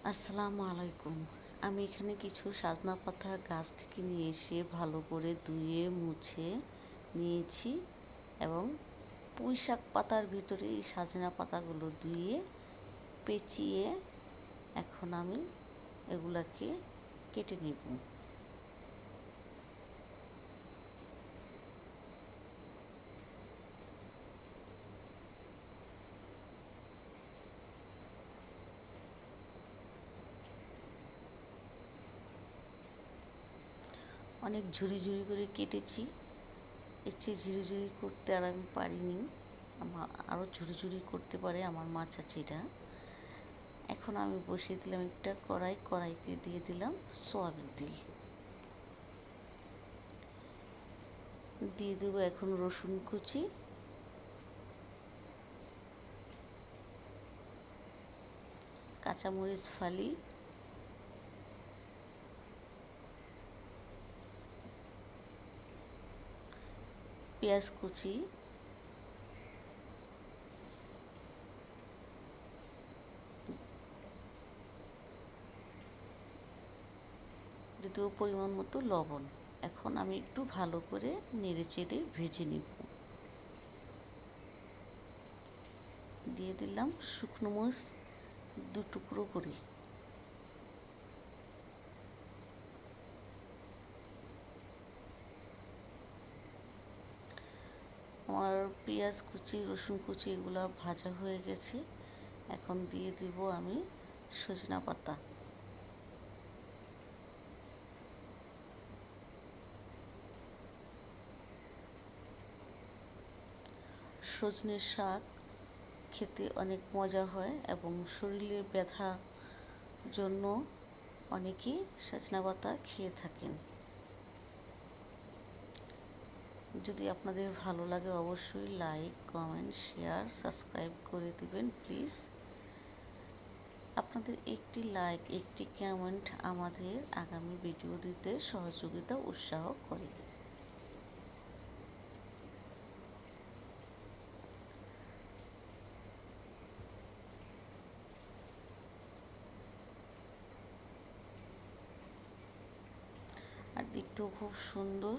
আসসালামু আলাইকুম। আমি এখানে কিছু সজনা পাতা গাছ থেকে নিয়ে এসে ভালো করে ধুয়ে মুছে নিয়েছি এবং পুঁইশাক পাতার ভিতরে এই সজনা পাতাগুলো ধুয়ে পেঁচিয়ে এখন আমি এগুলাকে কেটে নেব। অনেক ঝুরি ঝুরি করে কেটেছি, এর চেয়ে ঝুরি ঝুরি করতে আর আমি পারিনি। আমার আরও ঝুরি ঝুরি করতে পারে আমার মা চাচিরা। এখন আমি বসিয়ে দিলাম একটা কড়াইতে দিয়ে দিলাম সয়াবিন তেল, দিয়ে দেবো এখন রসুন কুচি, কাঁচামরিচ ফালি, পেঁয়াজ কুচি, দ্বিতীয় পরিমাণ মতো লবণ। এখন আমি একটু ভালো করে নেড়ে চেড়ে ভেজে নিব। দিয়ে দিলাম শুকনো মরিচ 2 টুকরো করে। আমার পেঁয়াজ কুচি রসুন কুচি এগুলো ভাজা হয়ে গেছে। এখন দিয়ে দিব আমি সজনা পাতা। সজনে শাক খেতে অনেক মজা হয় এবং শরীরের ব্যথার জন্য অনেকেই সজনা পাতা খেয়ে থাকেন। যদি আপনাদের ভালো লাগে অবশ্যই লাইক, কমেন্ট, শেয়ার, সাবস্ক্রাইব করে দিবেন প্লিজ। আপনাদের একটি লাইক, একটি কমেন্ট আমাদের আগামী ভিডিও দিতে সহযোগিতা উৎসাহ করে। আর দেখতেও খুব সুন্দর,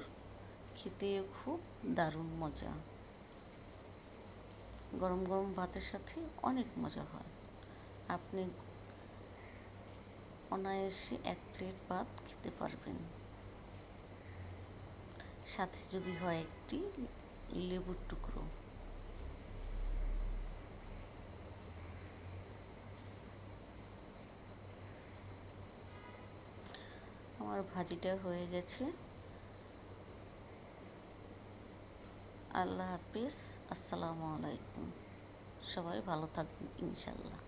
খেতেও খুব দারুণ মজা। গরম গরম ভাতের সাথে অনেক মজা হয়। আপনি অনায়াসে 1 প্লেট ভাত খেতে পারবেন, সাথে যদি হয় একটি লেবুর টুকরো। আমার ভাজিটা হয়ে গেছে। আল্লাহ হাফিজ, আসসালামু আলাইকুম। সবাই ভালো থাকবেন ইনশাল্লাহ।